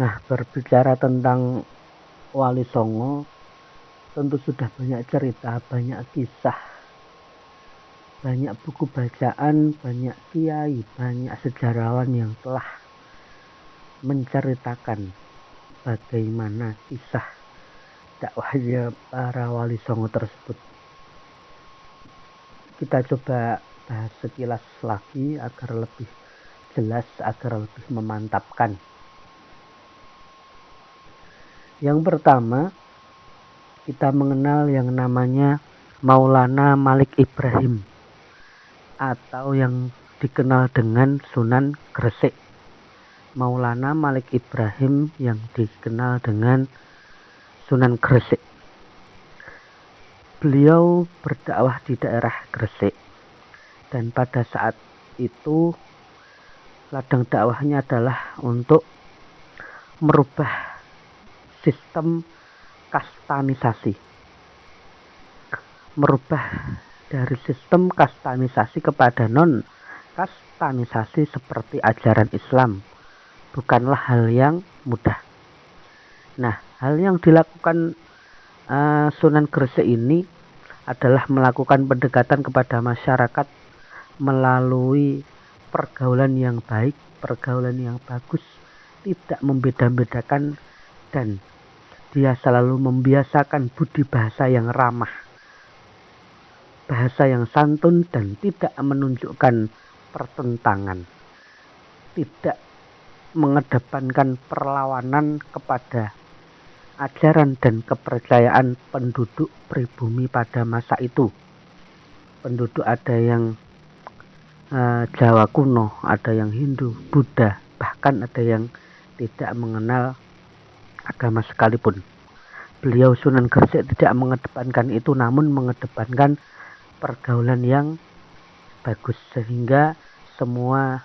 Nah, berbicara tentang Wali Songo, tentu sudah banyak cerita, banyak kisah, banyak buku bacaan, banyak kiai, banyak sejarawan yang telah menceritakan bagaimana kisah dakwahnya para Wali Songo tersebut. Kita coba bahas sekilas lagi agar lebih jelas, agar lebih memantapkan. Yang pertama, kita mengenal yang namanya Maulana Malik Ibrahim atau yang dikenal dengan Sunan Gresik. Maulana Malik Ibrahim yang dikenal dengan Sunan Gresik. Beliau berdakwah di daerah Gresik dan pada saat itu ladang dakwahnya adalah untuk merubah sistem kastanisasi, merubah dari sistem kastanisasi kepada non kastanisasi seperti ajaran Islam bukanlah hal yang mudah. Nah, hal yang dilakukan Sunan Gresik ini adalah melakukan pendekatan kepada masyarakat melalui pergaulan yang baik, pergaulan yang bagus, tidak membeda-bedakan, dan dia selalu membiasakan budi bahasa yang ramah, bahasa yang santun dan tidak menunjukkan pertentangan, tidak mengedepankan perlawanan kepada ajaran dan kepercayaan penduduk pribumi pada masa itu. Penduduk ada yang Jawa kuno, ada yang Hindu, Buddha, bahkan ada yang tidak mengenal agama sekalipun. Beliau Sunan Gresik tidak mengedepankan itu, namun mengedepankan pergaulan yang bagus sehingga semua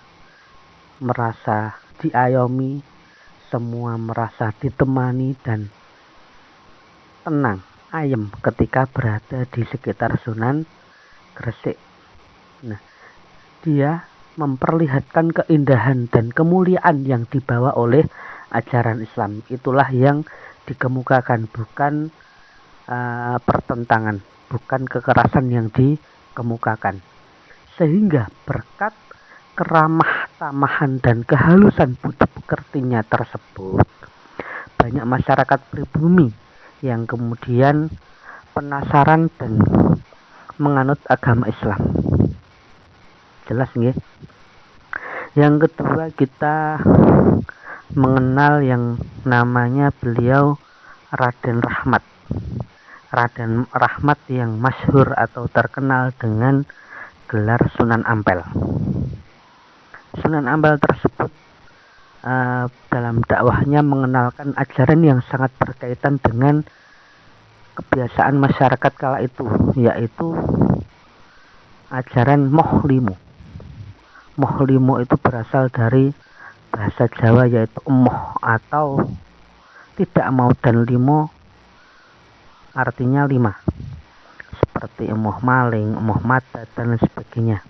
merasa diayomi, semua merasa ditemani dan tenang, ayem ketika berada di sekitar Sunan Gresik. Nah, dia memperlihatkan keindahan dan kemuliaan yang dibawa oleh ajaran Islam. Itulah yang dikemukakan, bukan pertentangan, bukan kekerasan yang dikemukakan. Sehingga berkat keramah tamahan dan kehalusan budi pekertinya tersebut, banyak masyarakat pribumi yang kemudian penasaran dan menganut agama Islam. Jelas nggih? Yang kedua, kita mengenal yang namanya beliau Raden Rahmat. Raden Rahmat yang masyhur atau terkenal dengan gelar Sunan Ampel. Sunan Ampel tersebut dalam dakwahnya mengenalkan ajaran yang sangat berkaitan dengan kebiasaan masyarakat kala itu, yaitu ajaran Moh Limo. Moh Limo itu berasal dari bahasa Jawa, yaitu emoh atau tidak mau, dan limo artinya 5, seperti emoh maling, emoh mata, dan sebagainya.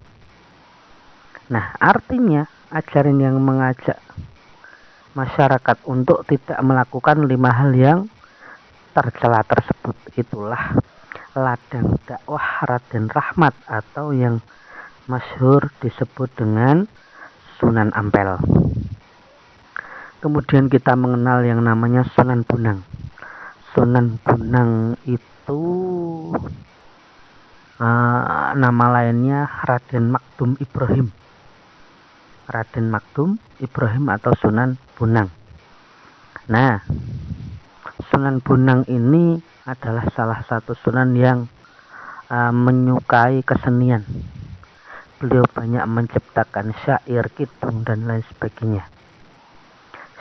Nah, artinya ajaran yang mengajak masyarakat untuk tidak melakukan 5 hal yang tercela tersebut, itulah ladang dakwah Raden Rahmat atau yang masyhur disebut dengan Sunan Ampel. Kemudian kita mengenal yang namanya Sunan Bonang. Sunan Bonang itu nama lainnya Raden Makdum Ibrahim. Raden Makdum Ibrahim atau Sunan Bonang. Nah, Sunan Bonang ini adalah salah satu sunan yang menyukai kesenian. Beliau banyak menciptakan syair, kidung, dan lain sebagainya.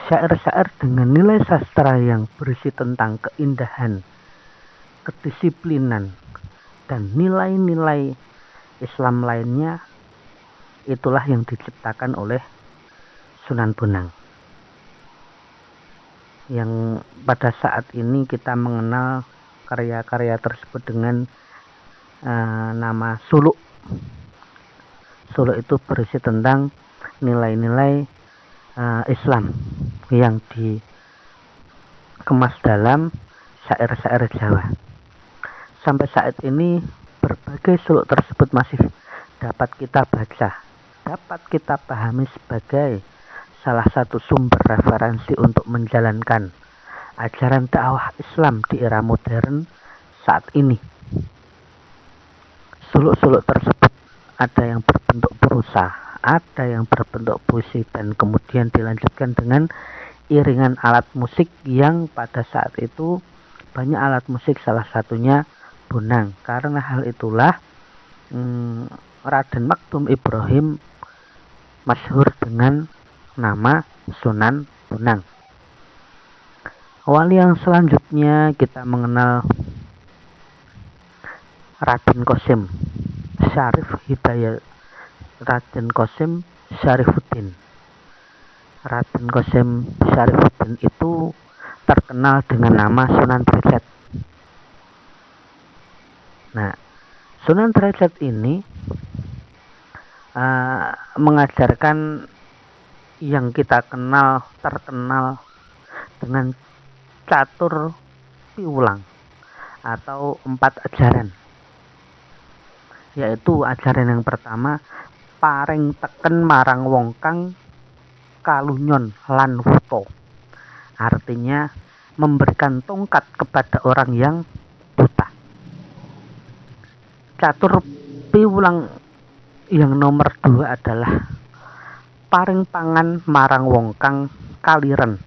Syair-syair dengan nilai sastra yang berisi tentang keindahan, kedisiplinan, dan nilai-nilai Islam lainnya, itulah yang diciptakan oleh Sunan Bonang. Yang pada saat ini kita mengenal karya-karya tersebut dengan nama suluk. Suluk itu berisi tentang nilai-nilai Islam yang kemas dalam syair-syair Jawa. Sampai saat ini berbagai suluk tersebut masih dapat kita baca, dapat kita pahami sebagai salah satu sumber referensi untuk menjalankan ajaran dakwah Islam di era modern saat ini. Suluk-suluk tersebut ada yang berbentuk prosa, ada yang berbentuk puisi, dan kemudian dilanjutkan dengan iringan alat musik yang pada saat itu banyak alat musik, salah satunya bonang. Karena hal itulah Raden Maktum Ibrahim masyhur dengan nama Sunan Bonang. Wali yang selanjutnya kita mengenal Raden Qasim Syarif Hidayat, Raden Qasim Syarifuddin. Raden Qasim Syarifuddin itu terkenal dengan nama Sunan Derajat. Nah, Sunan Derajat ini mengajarkan yang kita terkenal dengan catur piwulang atau 4 ajaran, yaitu ajaran yang pertama paring teken marang wong kang kalunyon lan wuto, artinya memberikan tongkat kepada orang yang buta. Catur piwulang yang nomor 2 adalah paring pangan marang wong kang kaliren,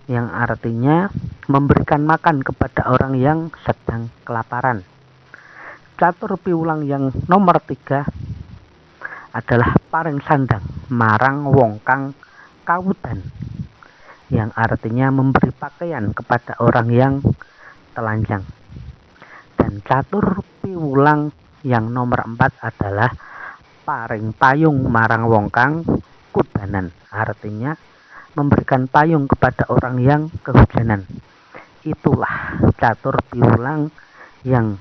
yang artinya memberikan makan kepada orang yang sedang kelaparan. Catur piwulang yang nomor 3 adalah paring sandang marang wong kang kawudan, yang artinya memberi pakaian kepada orang yang telanjang. Dan catur piwulang yang nomor 4 adalah paring payung marang wong kang kudanan, artinya memberikan payung kepada orang yang kehujanan. Itulah catur piwulang yang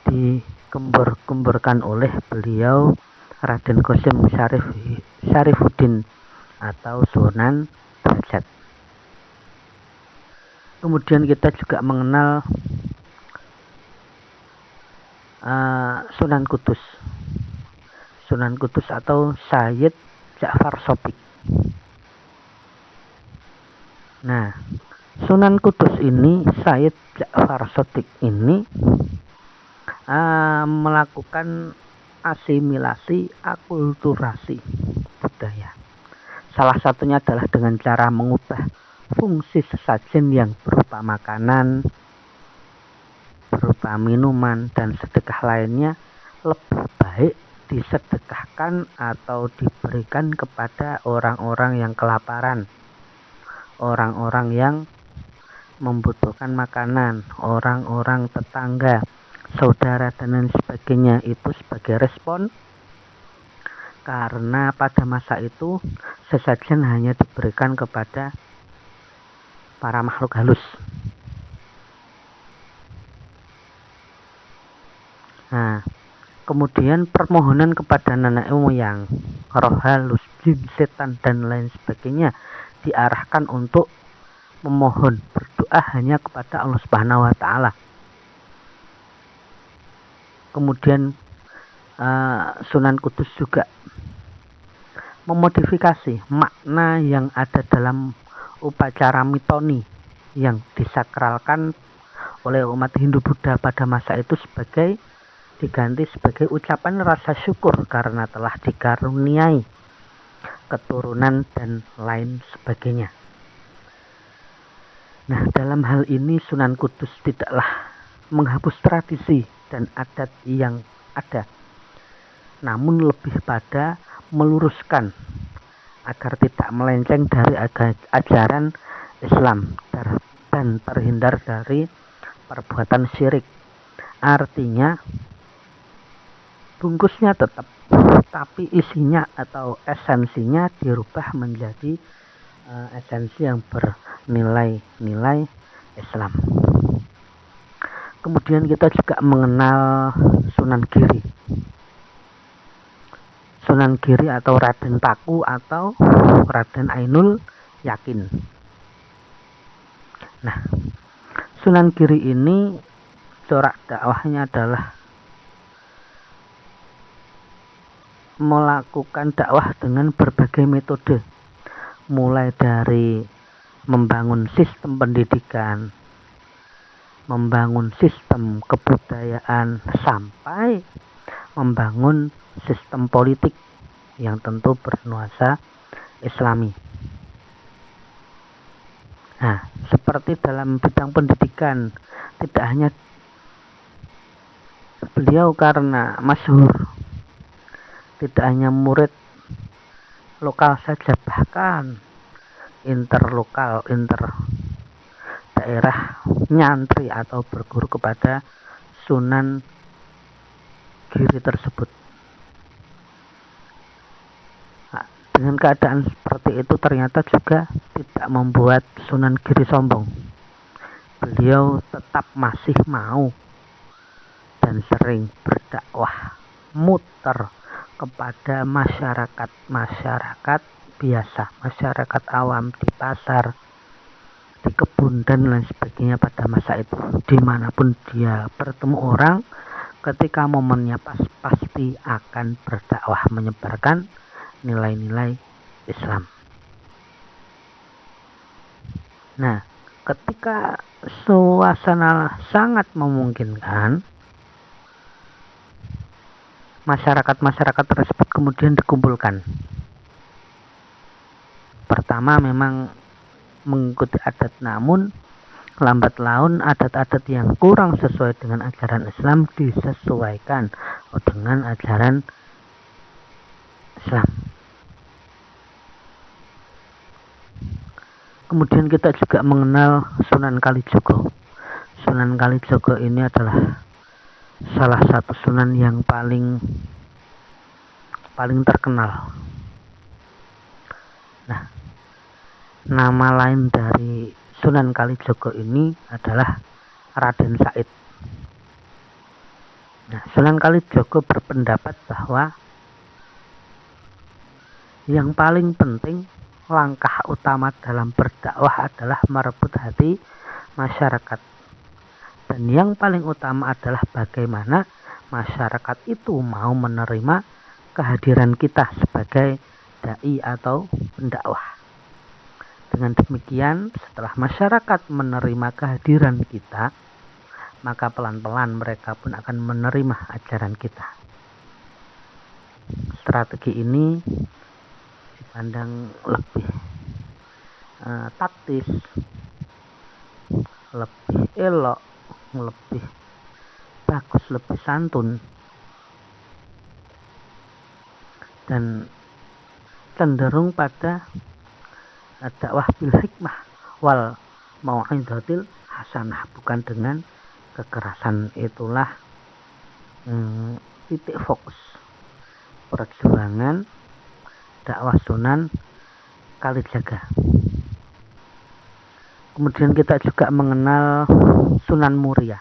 digembar-gemborkan oleh beliau Raden Qasim Syarifuddin atau Sunan Derajat. Kemudian kita juga mengenal Sunan Kudus. Sunan Kudus atau Sayyid Ja'far Shadiq. Nah, Sunan Kudus ini, Sayyid Ja'far Shadiq ini melakukan asimilasi, akulturasi budaya. Salah satunya adalah dengan cara mengubah fungsi sesajen yang berupa makanan, berupa minuman, dan sedekah lainnya lebih baik disedekahkan atau diberikan kepada orang-orang yang kelaparan, orang-orang yang membutuhkan makanan, orang-orang tetangga, saudara, dan lain sebagainya. Itu sebagai respon karena pada masa itu sesajen hanya diberikan kepada para makhluk halus. Nah, kemudian permohonan kepada nenek moyang, roh halus, jin, setan, dan lain sebagainya diarahkan untuk memohon, berdoa hanya kepada Allah Subhanahu wa Ta'ala. Kemudian Sunan Kudus juga memodifikasi makna yang ada dalam upacara mitoni yang disakralkan oleh umat Hindu Buddha pada masa itu diganti sebagai ucapan rasa syukur karena telah dikaruniai keturunan dan lain sebagainya. Nah, dalam hal ini Sunan Kudus tidaklah menghapus tradisi dan adat yang ada, namun lebih pada meluruskan agar tidak melenceng dari ajaran Islam dan terhindar dari perbuatan syirik. Artinya bungkusnya tetap, tapi isinya atau esensinya dirubah menjadi esensi yang bernilai-nilai Islam. Kemudian kita juga mengenal Sunan Giri. Sunan Giri atau Raden Paku atau Raden Ainul yakin. Nah, Sunan Giri ini corak dakwahnya adalah melakukan dakwah dengan berbagai metode, mulai dari membangun sistem pendidikan, membangun sistem kebudayaan, sampai membangun sistem politik yang tentu bernuansa Islami. Nah, seperti dalam bidang pendidikan, tidak hanya beliau karena masyhur, tidak hanya murid lokal saja, bahkan interlokal, inter daerah nyantri atau berguru kepada Sunan Giri tersebut. Nah, dengan keadaan seperti itu ternyata juga tidak membuat Sunan Giri sombong. Beliau tetap masih mau dan sering berdakwah muter kepada masyarakat biasa, masyarakat awam di pasar, di kebun dan lain sebagainya pada masa itu. Dimanapun dia bertemu orang, ketika momennya pas, pasti akan berdakwah menyebarkan nilai-nilai Islam. Nah, ketika suasana sangat memungkinkan, masyarakat tersebut kemudian dikumpulkan. Pertama memang mengikuti adat, namun lambat laun adat-adat yang kurang sesuai dengan ajaran Islam disesuaikan dengan ajaran Islam. Kemudian kita juga mengenal Sunan Kalijogo. Sunan Kalijogo ini adalah salah satu sunan yang paling terkenal. Nah, nama lain dari Sunan Kalijogo ini adalah Raden Said. Nah, Sunan Kalijogo berpendapat bahwa yang paling penting, langkah utama dalam berdakwah adalah merebut hati masyarakat. Dan yang paling utama adalah bagaimana masyarakat itu mau menerima kehadiran kita sebagai dai atau pendakwah. Dengan demikian, setelah masyarakat menerima kehadiran kita, maka pelan-pelan mereka pun akan menerima ajaran kita. Strategi ini dipandang lebih taktis, lebih elok, lebih bagus, lebih santun, dan cenderung pada dakwah bil hikmah wal mau'izatil hasanah, bukan dengan kekerasan. Itulah titik fokus perjuangan dakwah Sunan Kalijaga. Kemudian kita juga mengenal Sunan Muria.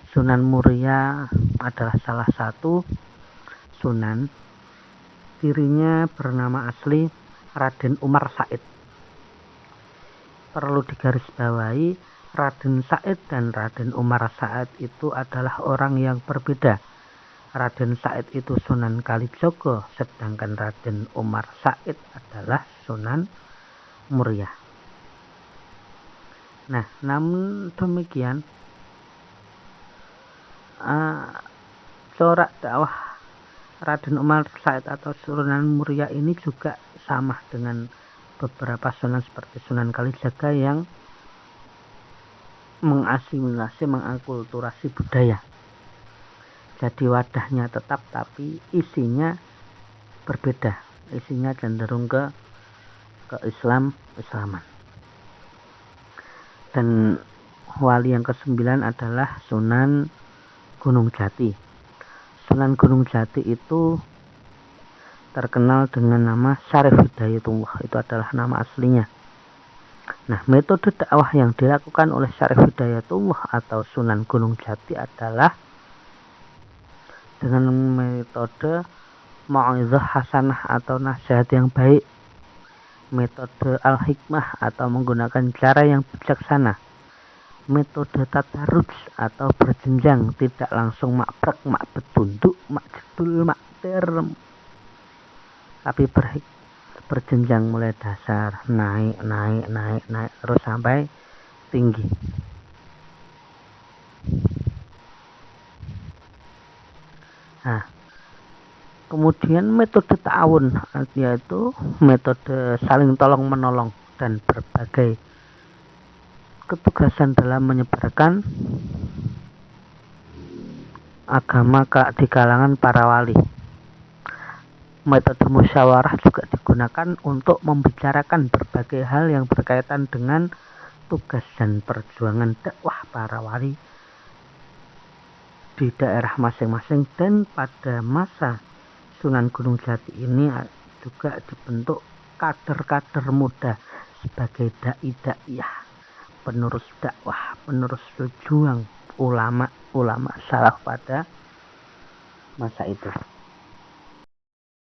Sunan Muria adalah salah satu sunan. Dirinya bernama asli Raden Umar Said. Perlu digarisbawahi, Raden Said dan Raden Umar Said itu adalah orang yang berbeda. Raden Said itu Sunan Kalijogo, sedangkan Raden Umar Said adalah Sunan Muria. Nah, namun demikian, corak dakwah Raden Umar Said atau Sunan Muria ini juga sama dengan beberapa sunan seperti Sunan Kalijaga yang mengasimilasi, mengakulturasi budaya. Jadi wadahnya tetap, tapi isinya berbeda. Isinya cenderung ke Islaman. Dan wali yang ke-9 adalah Sunan Gunung Jati. Sunan Gunung Jati itu terkenal dengan nama Syarif Hidayatullah. Itu adalah nama aslinya. Nah, metode dakwah yang dilakukan oleh Syarif Hidayatullah atau Sunan Gunung Jati adalah dengan metode mau'izah hasanah atau nasihat yang baik. metode al-hikmah atau menggunakan cara yang bijaksana, metode tadarruj atau berjenjang, tidak langsung makbrek, mak betunduk, mak jedul, mak ter, tapi berjenjang mulai dasar, naik terus sampai tinggi. Nah, kemudian metode ta'awun, yaitu metode saling tolong menolong dan berbagai ketugasan dalam menyebarkan agama di kalangan para wali. Metode musyawarah juga digunakan untuk membicarakan berbagai hal yang berkaitan dengan tugas dan perjuangan dakwah para wali di daerah masing-masing. Dan pada masa Sunan Gunung Jati ini juga dibentuk kader-kader muda sebagai dai-daiyah, penerus dakwah, penerus pejuang, ulama salaf pada masa itu.